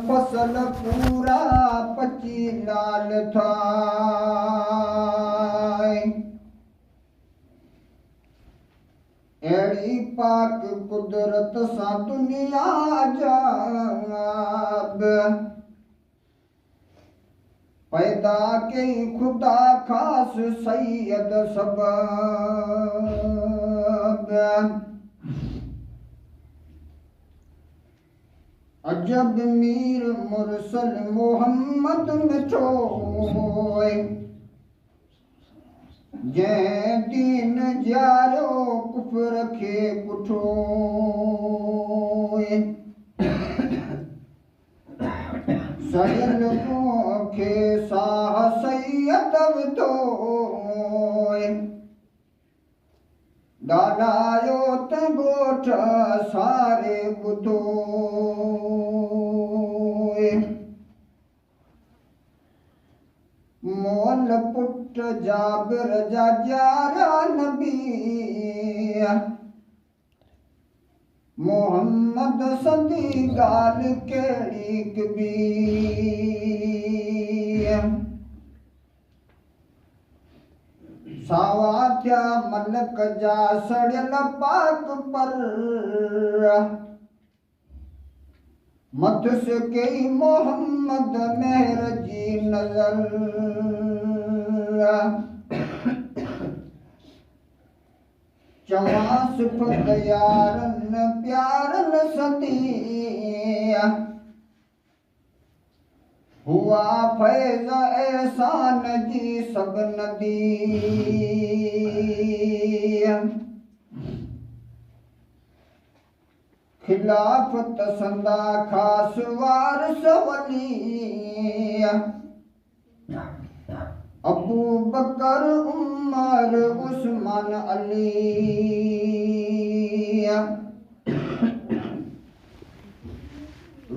फसल पूरा पची लाल थाय एड़ी पाक कुदरत सा दुनिया जाब पैदा के खुदा खास सैयद सबब अजब मीर मुरसल मोहम्मद मिठोय जै दीन जारो कुफर खे पुठोय सयल खे साह सैयद विधोय दादायो ते गोठ सारे बुधोय मोल पुट जाबिर जा जारा नबी मोहम्मद सदी गाल केड़ी कबी सावा थिया मलक जा सड़ियल पाक पर मथुस कई मोहम्मद मेहर जी नजर चवा सिफत यारन प्यारन सदी हुआ फैज़ एहसान जी सब नदी खिलाफत संदा खास वारिस वली अबू बकर उमर उस्मान अली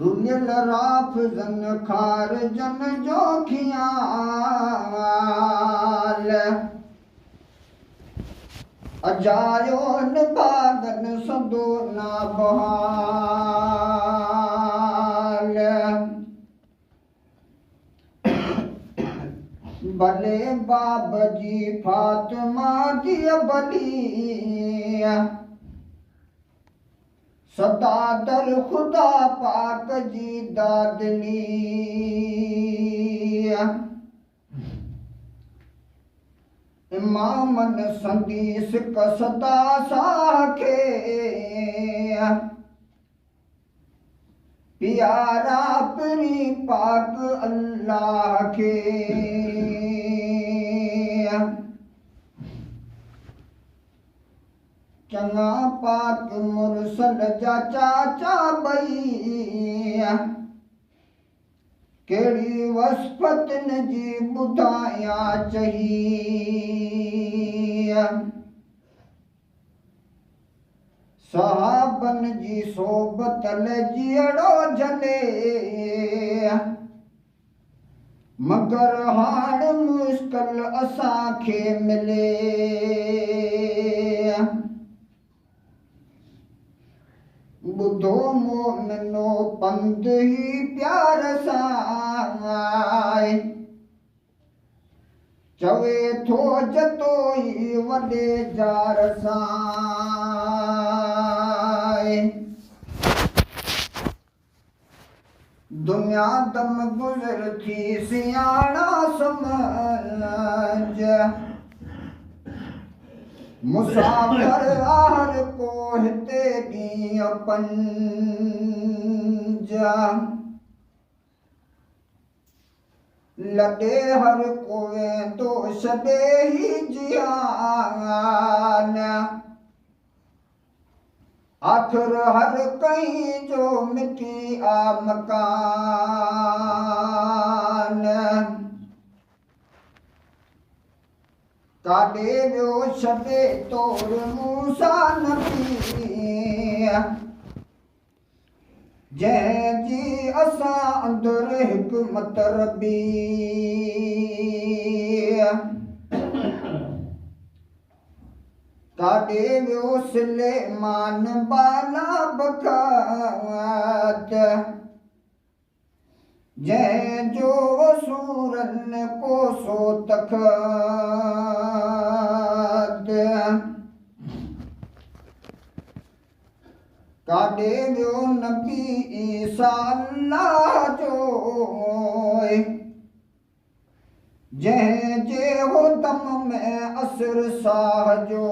रुयल राफजन खार जन जो खियाल अजायो निभागन सदो ना बहाल भले बाब जी फातिमा दी बली सदा दर खुदा पाक जी दादली इमामन संदीस कसदा साखे प्यारा परी पाक अल्लाह के चंगा पाक मुरसल जा चाचा बई केड़ी वसफतन जी बुधाया चाहिए सहाबन जी सोबत जीअड़ो झले मगर हाण मुश्किल असांखे मिले बुधो मोमिनो पंध ही प्यार सां चवे थो जतो ही वॾे जार सां दुनिया दम गुज़र थी सियाणा समझ मुसाफिर आहर को हिते ॾींहं पंज लॾे हर को वेंदो छॾे ही जियान आखिर हर कहीं जो मिटी आ मकान काॾे वियो छॾे तोड़ मूसा नबी जंहिंजी असां अंदरि हिकमत रबी काॾे वियो सुलेमान बाला बखात जय जो सूरन को सो तखत काॾे वियो नबी ईसा अल्लाह जो जंहिं जे हो दम में असर साह जो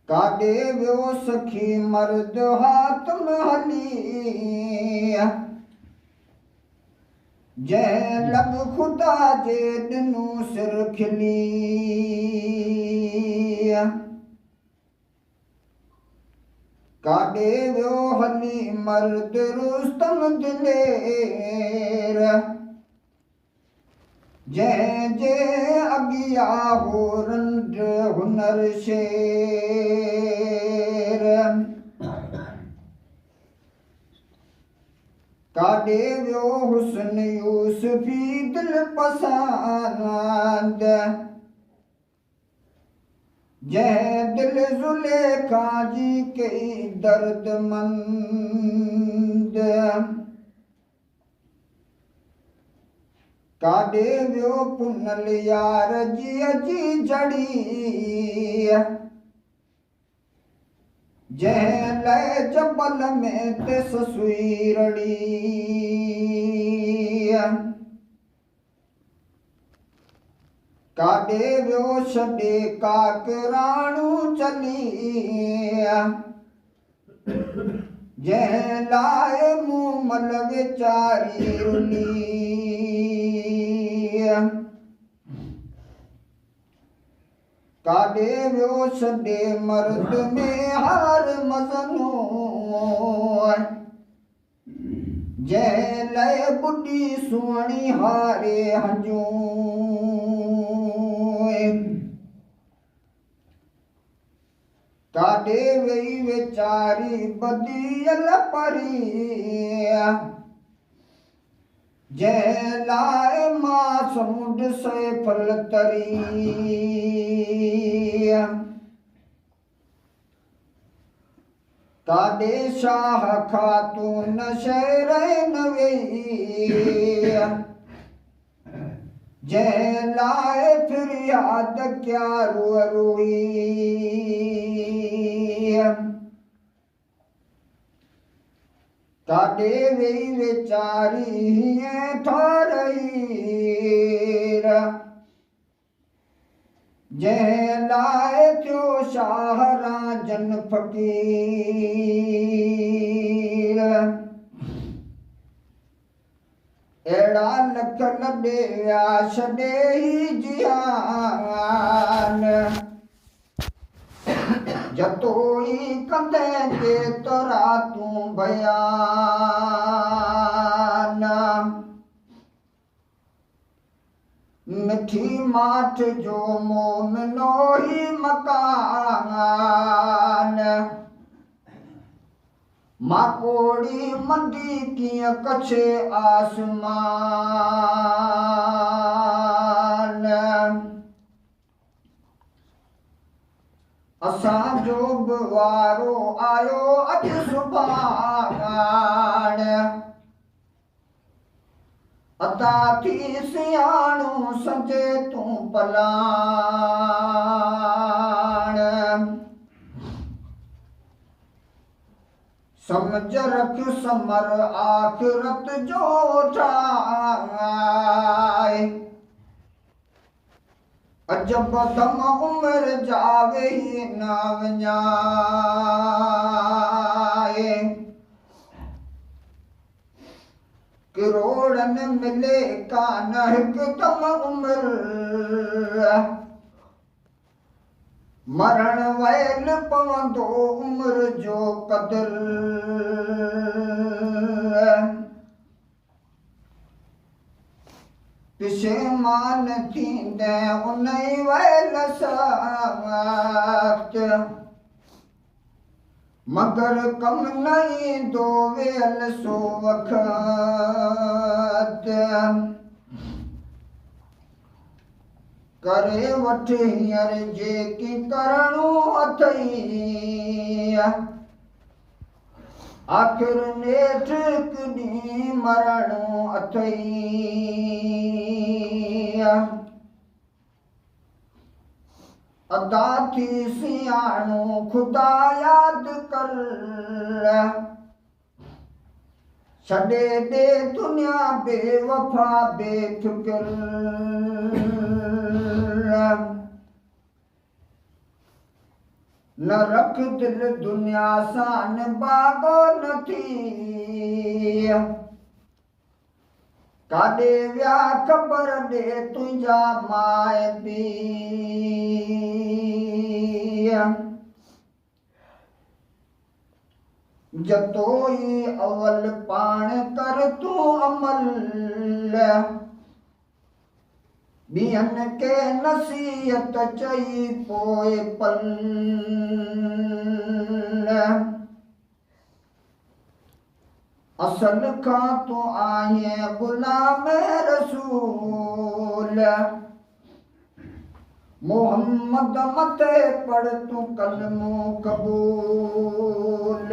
काॾे वियो सखी मर्द हाथ में हली जंहिं लब खुदा जे ॾिनो सिर खिली काॾे वियो हली मर्द रुस्तम दिलेर जंहिं जे अॻियां हो रंड हुनर शेर काॾे वियो हुस्न यूसुफी दिल पसंद जंहिं दिल ज़ुलेखा जी कई दर्दमंद काॾे वियो पुनल यार जीअ जी जड़ी जंहिं लाइ जबल में ते ससुई रड़ी काॾे वियो छॾे काकराणू चली जंहिं लाइ मूमल वीचारी रुली काॾे वियो छॾे मर्द में हार मज़नू जंहिं लाइ ॿुॾी सुहिणी हारे हंजूं काॾे वई वीचारी बदियल परी जंहिं लाइ मां समुंड से फल तरी काॾे शाह खातून शहर न वेई जंहिं लाइ फरियाद क्या रोई काॾे वेई वीचारी हीअं ठारही जंहिं लाइ थियो शाहरा जन फ़क़ीर अहिड़ा लख लॾे विया छॾे ही जियान जतोई कंदे केतिरा तूं बयान मिठी माठ जो मोमिनो ही मकान माकोड़ी मंडी कीअं कछे आसमान असांजो बि वारो आयो अॼु सुभाण अता थी सियाणो सजे तूं पलाण समझ रख समर आखिरत जो ठाए अजब दम उम्र जावे ही न वञाए करोड़न मिले कान हिकु दम उम्र मरण वैल पवंदो उम्र जो कदर पिशेमान थींदे उन वैल साथ मगर कम नहीं दो वेल सो वक़्त करे वठ हींअर जेकी करणो अथई आखिर नेठ कॾी मरणो अथई अदा थी सियाणो खुदा याद कर छॾे दे दुनिया बेवफा बेफिक्र न रख दिल दुनिया सां बागो न थी काॾे विया ख़बर ॾे तुंहिंजा माए पीउ जतोई अवल पाण कर तूं अमल ॿियनि खे नसीहत चई पोइ पल असल खां तूं आहीं ग़ुलाम रसूल मोहम्मद मथे पढ़ तूं कलमो क़बूल